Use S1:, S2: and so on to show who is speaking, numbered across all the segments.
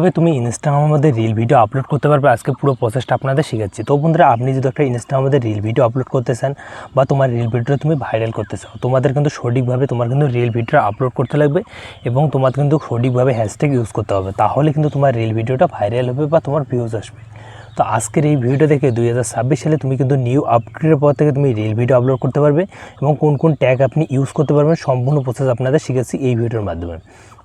S1: তবে তুমি ইনস্টাগ্রামের মধ্যে রিল ভিডিও আপলোড করতে পারবে। আজকে পুরো প্রসেসটা আপনাদের শেখাচ্ছি। তো বন্ধুরা, আপনি যদি একটা ইনস্টাগ্রামের মধ্যে রিল ভিডিও আপলোড করতে চান বা তোমার রিল ভিডিওটা তুমি ভাইরাল করতে চাও, তোমাদের কিন্তু সঠিকভাবে তোমার কিন্তু রিল ভিডিও আপলোড করতে লাগবে এবং তোমার কিন্তু সঠিকভাবে হ্যাশট্যাগ ইউজ করতে হবে। তাহলে কিন্তু তোমার রিল ভিডিওটা ভাইরাল হবে বা তোমার ভিউজ আসবে। তো আজকের এই ভিডিওটা দেখে 2026 সালে তুমি কিন্তু নিউ আপডেটের পর থেকে তুমি রিল ভিডিও আপলোড করতে পারবে এবং কোন কোন ট্যাগ আপনি ইউজ করতে পারবেন সম্পূর্ণ প্রসেস আপনাদের শিখেছি এই ভিডিওর মাধ্যমে।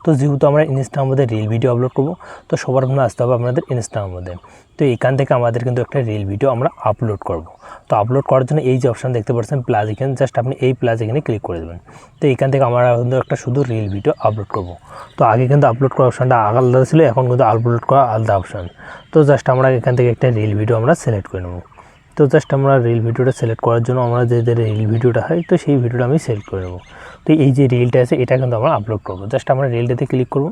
S1: তো যেহেতু আমরা ইনস্টাগ্রামের মধ্যে রিল ভিডিও আপলোড করব, তো সবার প্রথমে আসতে হবে আপনাদের ইনস্টাগ্রামের মধ্যে। তো এখান থেকে আমাদের কিন্তু একটা রিল ভিডিও আমরা আপলোড করব। তো আপলোড করার জন্য এই যে অপশান দেখতে পাচ্ছেন প্লাস এখানে, জাস্ট আপনি এই প্লাস এখানে ক্লিক করে দেবেন। তো এখান থেকে আমরা কিন্তু একটা শুধু রিল ভিডিও আপলোড করব। তো আগে কিন্তু আপলোড করার অপশানটা আলাদা ছিল, এখন কিন্তু আপলোড করা আলাদা অপশান। তো জাস্ট আমরা এখান থেকে একটা রিল ভিডিও আমরা সিলেক্ট করে নেব। তো জাস্ট আমরা রিল ভিডিওটা সিলেক্ট করার জন্য আমরা যে রিল ভিডিওটা হয় তো সেই ভিডিওটা আমি সিলেক্ট করে নেব। তো এই যে রিলটা আছে এটা কিন্তু আমরা আপলোড করব। জাস্ট আমরা রিলটাতে ক্লিক করব।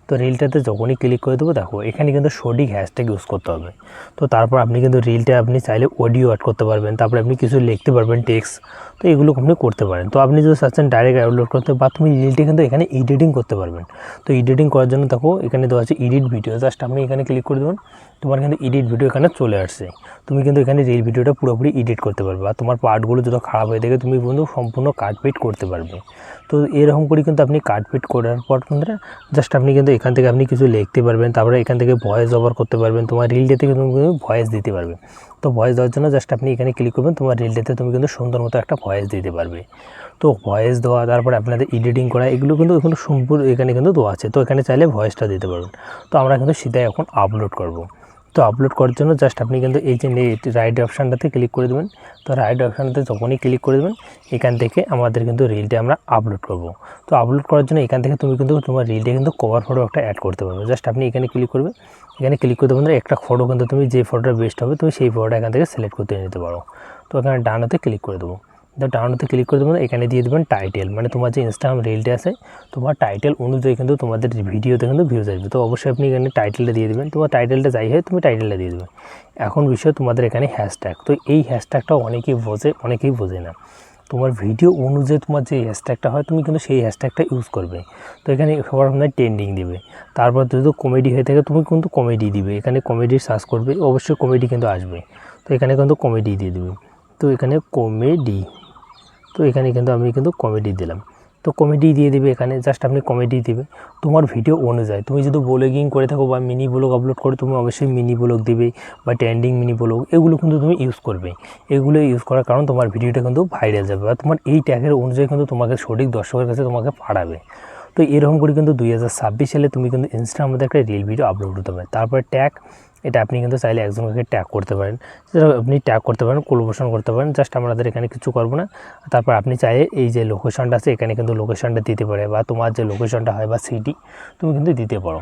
S1: তো রিলটাতে যখনই ক্লিক করে দেবো, দেখো এখানে কিন্তু সঠিক হ্যাশট্যাগ ইউজ করতে হবে। তো তারপর আপনি কিন্তু রিলটা আপনি চাইলে অডিও অ্যাড করতে পারবেন, তারপরে আপনি কিছু লিখতে পারবেন টেক্সট। তো এগুলো আপনি করতে পারেন। তো আপনি যদি চাচ্ছেন ডাইরেক্ট আপলোড করতে, বা তুমি রিলটি কিন্তু এখানে এডিটিং করতে পারবেন। তো এডিটিং করার জন্য দেখো এখানে দেওয়া আছে এডিট ভিডিও, জাস্ট আপনি এখানে ক্লিক করে দেবেন। তোমার কিন্তু এডিট ভিডিও এখানে চলে আসছে। তুমি কিন্তু এখানে রিল ভিডিওটা পুরোপুরি এডিট করতে পারবে, আর তোমার পার্টগুলো যদি খারাপ হয়ে থাকে তুমি কিন্তু সম্পূর্ণ কাটপিট করতে পারবে। তো এরকম করে কিন্তু আপনি কাটপিট করার পর বন্ধুরা জাস্ট আপনি কিন্তু এখান থেকে আপনি কিছু লিখতে পারবেন, তারপরে এখান থেকে ভয়েস ওভার করতে পারবেন। তোমার রিলটাতে কিন্তু তুমি ভয়েস দিতে পারবে। তো ভয়েস দেওয়ার জন্য জাস্ট আপনি এখানে ক্লিক করবেন, তোমার রিলটাতে তুমি কিন্তু সুন্দর মতো একটা ভয়েস দিতে পারবে। তো ভয়েস দেওয়া, তারপরে আপনাদের এডিটিং করা, এগুলো কিন্তু এখানে সম্পূর্ণ এখানে কিন্তু দেওয়া আছে। তো এখানে চাইলে ভয়েসটা দিতে পারবেন। তো আমরা কিন্তু সিধাই এখন আপলোড করব। তো আপলোড করার জন্য জাস্ট আপনি কিন্তু এই যে রাইট অপশানটাতে ক্লিক করে দেবেন। তো রাইট অপশানটাতে যখনই ক্লিক করে দেবেন, এখান থেকে আমাদের কিন্তু রিলটা আমরা আপলোড করব। তো আপলোড করার জন্য এখান থেকে তুমি কিন্তু তোমার রিলটা কিন্তু কভার ফটো একটা অ্যাড করতে পারবে। জাস্ট আপনি এখানে ক্লিক করবে। এখানে ক্লিক করতে বন্ধুরা একটা ফটো কিন্তু তুমি যে ফটোটা বেস্ট হবে তুমি সেই ফটোটা এখান থেকে সিলেক্ট করতে নিতে পারো। তো এখানে ডানাতে ক্লিক করে দেবো। তো ডাউনলোডে ক্লিক করে দেবেন, এখানে দিয়ে দেবেন টাইটেল, মানে তোমার যে ইনস্টাগ্রাম রিলটা আছে তোমার টাইটেল অনুযায়ী কিন্তু তোমাদের ভিডিওতে কিন্তু ভিউজ আসবে। তো অবশ্যই আপনি এখানে টাইটেলটা দিয়ে দেবেন, তোমার টাইটেলটা যাই হয় তুমি টাইটেলটা দিয়ে দেবেন। এখন বিষয় তোমাদের এখানে হ্যাশট্যাগ। তো এই হ্যাশট্যাগটা অনেকেই বোঝে না। তোমার ভিডিও অনুযায়ী তোমার যে হ্যাশট্যাগটা হয় তুমি কিন্তু সেই হ্যাশট্যাগটা ইউজ করবে। তো এখানে সবার আপনার ট্রেন্ডিং দেবে, তারপর যদি কমেডি হয়ে থাকে তুমি কিন্তু কমেডি দিবে, এখানে কমেডি সার্চ করবে, অবশ্যই কমেডি কিন্তু আসবে। তো এখানে কিন্তু কমেডি দিয়ে দেবে। তো এখানে কমেডি, তো এখানে কিন্তু আমি কিন্তু কমেডি দিলাম। তো কমেডি দিয়ে দিবে, এখানে জাস্ট আপনি কমেডি দিবে তোমার ভিডিও অনুযায়ী। তুমি যদি ব্লগিং করে থাকো বা মিনি ব্লগ আপলোড করে, তুমি অবশ্যই মিনি ব্লগ দিবে বা ট্রেন্ডিং মিনি ব্লগ, এগুলো কিন্তু তুমি ইউজ করবে। এগুলো ইউজ করার কারণ তোমার ভিডিওটা কিন্তু ভাইরাল যাবে বা তোমার এই ট্যাগের অনুযায়ী কিন্তু তোমাকে সঠিক দর্শকের কাছে তোমাকে পাঠাবে। তো এরকম করে কিন্তু 2026 সালে তুমি কিন্তু ইনস্টাগ্রামের মধ্যে একটা রিল ভিডিও আপলোড করতে পারবে। তারপরে ট্যাগ, এটা আপনি কিন্তু চাইলে একজনকে ট্যাগ করতে পারেন, সেটা আপনি ট্যাগ করতে পারেন, কোলাবোরেশন করতে পারেন। জাস্ট আমাদের এখানে কিছু করবো না। তারপর আপনি চাইলে এই যে লোকেশনটা আছে এখানে কিন্তু লোকেশনটা দিতে পারে, বা তোমার যে লোকেশনটা হয় বা সিটি তুমি কিন্তু দিতে পারো।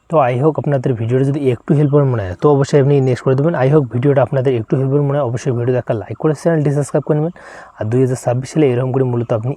S1: তো আই হোক আপনাদের ভিডিওটা যদি একটু হেল্পফুল মনে হয় তো অবশ্যই আপনি নেক্সট করে দেবেন। আই হোক ভিডিওটা আপনাদের একটু হেল্পফুল মনে হয়, অবশ্যই ভিডিওতে একটা লাইক করে চ্যানেলটি সাবস্ক্রাইব করে নেবেন। আর 2026 সালে এরকম করে মূলত আপনি